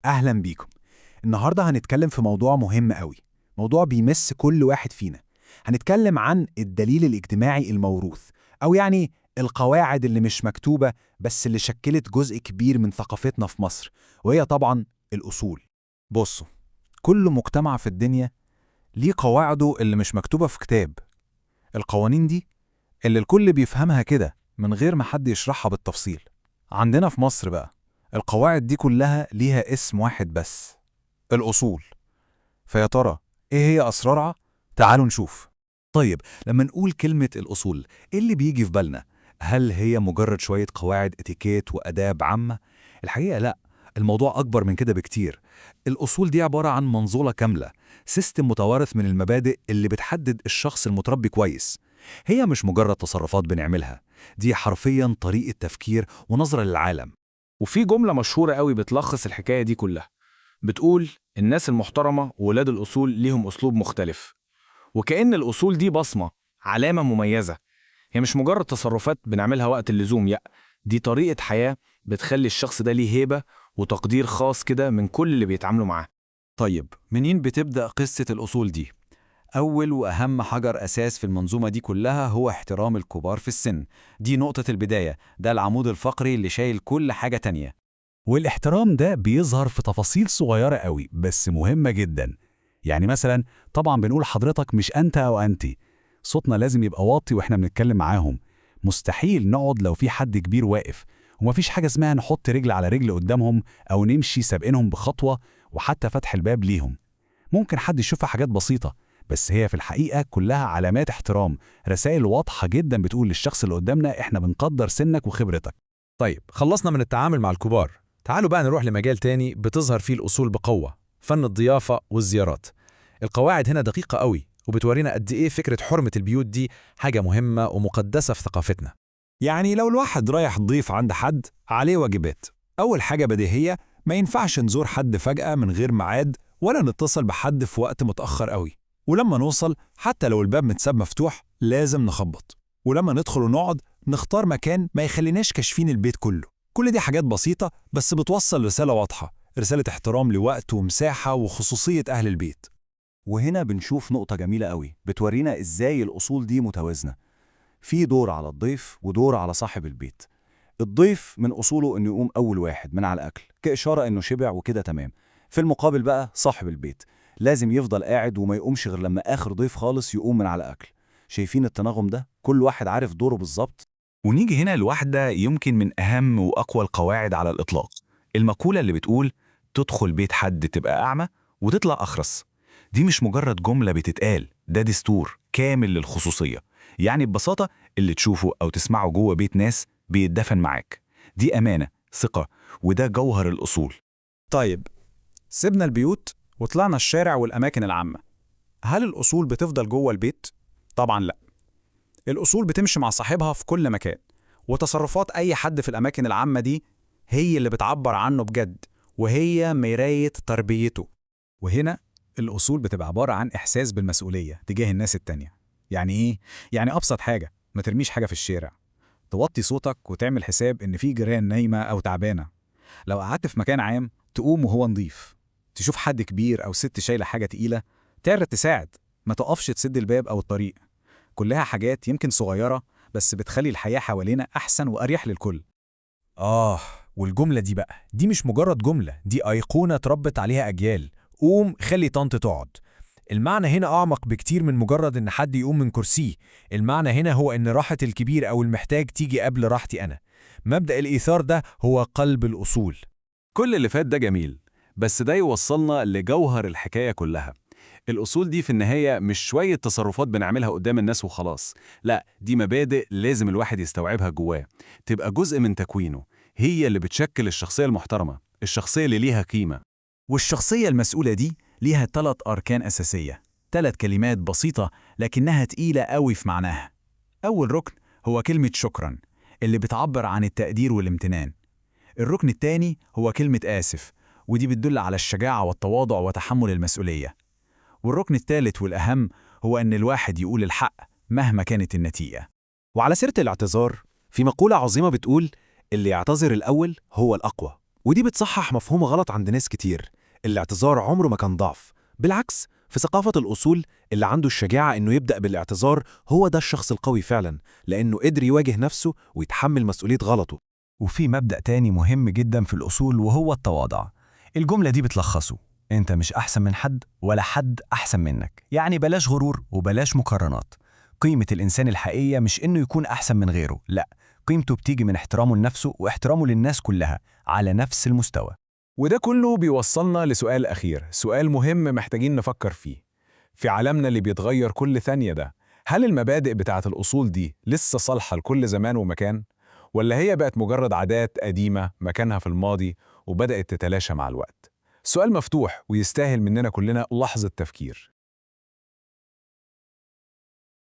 أهلا بيكم. النهاردة هنتكلم في موضوع مهم قوي، موضوع بيمس كل واحد فينا. هنتكلم عن الدليل الاجتماعي الموروث، أو يعني القواعد اللي مش مكتوبة بس اللي شكلت جزء كبير من ثقافتنا في مصر، وهي طبعا الأصول. بصوا، كل مجتمع في الدنيا ليه قواعده اللي مش مكتوبة في كتاب. القوانين دي اللي الكل بيفهمها كده من غير ما حد يشرحها بالتفصيل. عندنا في مصر بقى القواعد دي كلها ليها اسم واحد بس: الأصول. فيا ترى إيه هي أسرارها؟ تعالوا نشوف. طيب، لما نقول كلمة الأصول، إيه اللي بيجي في بالنا؟ هل هي مجرد شوية قواعد اتيكيت وآداب عامة؟ الحقيقة لأ، الموضوع أكبر من كده بكتير. الأصول دي عبارة عن منظومة كاملة، سيستم متوارث من المبادئ اللي بتحدد الشخص المتربي كويس. هي مش مجرد تصرفات بنعملها، دي حرفياً طريقة تفكير ونظرة للعالم. وفي جملة مشهورة قوي بتلخص الحكاية دي كلها، بتقول الناس المحترمة وولاد الأصول ليهم أسلوب مختلف. وكأن الأصول دي بصمة، علامة مميزة. هي مش مجرد تصرفات بنعملها وقت اللزوم، دي طريقة حياة بتخلي الشخص ده ليه هيبة وتقدير خاص كده من كل اللي بيتعاملوا معاه. طيب، منين بتبدأ قصة الأصول دي؟ أول وأهم حجر أساس في المنظومة دي كلها هو احترام الكبار في السن. دي نقطة البداية، ده العمود الفقري اللي شايل كل حاجة تانية. والاحترام ده بيظهر في تفاصيل صغيرة قوي بس مهمة جدا. يعني مثلا، طبعا بنقول حضرتك مش أنت أو أنتي. صوتنا لازم يبقى واطي وإحنا بنتكلم معاهم. مستحيل نقعد لو في حد كبير واقف، ومفيش حاجة اسمها نحط رجل على رجل قدامهم أو نمشي سابقينهم بخطوة. وحتى فتح الباب ليهم ممكن حد يشوفها حاجات بسيطة، بس هي في الحقيقة كلها علامات احترام، رسائل واضحة جدا بتقول للشخص اللي قدامنا إحنا بنقدر سنك وخبرتك. طيب، خلصنا من التعامل مع الكبار. تعالوا بقى نروح لمجال تاني بتظهر فيه الأصول بقوة: فن الضيافة والزيارات. القواعد هنا دقيقة قوي، وبتورينا قد إيه فكرة حرمة البيوت دي حاجة مهمة ومقدسة في ثقافتنا. يعني لو الواحد رايح ضيف عند حد عليه واجبات، أول حاجة بديهية، ما ينفعش نزور حد فجأة من غير ميعاد ولا نتصل بحد في وقت متأخر قوي. ولما نوصل حتى لو الباب متساب مفتوح لازم نخبط. ولما ندخل ونقعد نختار مكان ما يخليناش كاشفين البيت كله. كل دي حاجات بسيطة بس بتوصل رسالة واضحة، رسالة احترام لوقت ومساحة وخصوصية أهل البيت. وهنا بنشوف نقطة جميلة قوي بتورينا إزاي الأصول دي متوازنة. في دور على الضيف ودور على صاحب البيت. الضيف من أصوله إنه يقوم أول واحد من على الأكل كإشارة إنه شبع وكده تمام. في المقابل بقى صاحب البيت لازم يفضل قاعد وما يقومش غير لما آخر ضيف خالص يقوم من على الأكل. شايفين التناغم ده؟ كل واحد عارف دوره بالظبط. ونيجي هنا لواحدة يمكن من أهم وأقوى القواعد على الإطلاق، المقولة اللي بتقول تدخل بيت حد تبقى أعمى وتطلع أخرس. دي مش مجرد جملة بتتقال، ده دستور كامل للخصوصية. يعني ببساطة اللي تشوفه أو تسمعه جوه بيت ناس بيتدفن معاك. دي أمانة، ثقة، وده جوهر الأصول. طيب، سيبنا البيوت وطلعنا الشارع والأماكن العامة. هل الأصول بتفضل جوه البيت؟ طبعا لأ. الأصول بتمشي مع صاحبها في كل مكان، وتصرفات أي حد في الأماكن العامة دي هي اللي بتعبر عنه بجد، وهي مراية تربيته. وهنا الأصول بتبقى عبارة عن إحساس بالمسؤولية تجاه الناس التانية. يعني إيه؟ يعني أبسط حاجة، ما ترميش حاجة في الشارع، توطي صوتك وتعمل حساب إن في جيران نايمة أو تعبانة. لو قعدت في مكان عام تقوم وهو نظيف. تشوف حد كبير أو ست شايلة حاجة تقيلة تعرف تساعد، ما تقفش تسد الباب أو الطريق. كلها حاجات يمكن صغيرة بس بتخلي الحياة حوالينا أحسن وأريح للكل. والجملة دي بقى دي مش مجرد جملة، دي أيقونة اتربت عليها أجيال. قوم خلي طنط تقعد. المعنى هنا أعمق بكتير من مجرد إن حد يقوم من كرسيه. المعنى هنا هو إن راحة الكبير أو المحتاج تيجي قبل راحتي أنا. مبدأ الإيثار ده هو قلب الأصول. كل اللي فات ده جميل، بس ده يوصلنا لجوهر الحكاية كلها. الأصول دي في النهاية مش شوية تصرفات بنعملها قدام الناس وخلاص، لا، دي مبادئ لازم الواحد يستوعبها جواه، تبقى جزء من تكوينه. هي اللي بتشكل الشخصية المحترمة، الشخصية اللي ليها قيمة. والشخصية المسؤولة دي ليها 3 أركان أساسية، 3 كلمات بسيطة لكنها تقيلة قوي في معناها. أول ركن هو كلمة شكراً، اللي بتعبر عن التقدير والامتنان. الركن التاني هو كلمة آسف، ودي بتدل على الشجاعة والتواضع وتحمل المسؤولية. والركن الثالث والأهم هو أن الواحد يقول الحق مهما كانت النتيجة. وعلى سيرة الاعتذار، في مقولة عظيمة بتقول اللي يعتذر الأول هو الأقوى، ودي بتصحح مفهوم غلط عند ناس كتير. الاعتذار عمره ما كان ضعف، بالعكس في ثقافة الأصول اللي عنده الشجاعة إنه يبدأ بالاعتذار هو ده الشخص القوي فعلا، لأنه قدر يواجه نفسه ويتحمل مسؤولية غلطه. وفي مبدأ تاني مهم جدا في الأصول وهو التواضع. الجملة دي بتلخصه: أنت مش أحسن من حد ولا حد أحسن منك. يعني بلاش غرور وبلاش مقارنات. قيمة الإنسان الحقيقية مش إنه يكون أحسن من غيره، لأ، قيمته بتيجي من احترامه لنفسه واحترامه للناس كلها على نفس المستوى. وده كله بيوصلنا لسؤال أخير، سؤال مهم محتاجين نفكر فيه. في عالمنا اللي بيتغير كل ثانية ده، هل المبادئ بتاعت الأصول دي لسه صالحة لكل زمان ومكان؟ ولا هي بقت مجرد عادات قديمة مكانها في الماضي وبدأت تتلاشى مع الوقت؟ سؤال مفتوح ويستاهل مننا كلنا لحظة تفكير.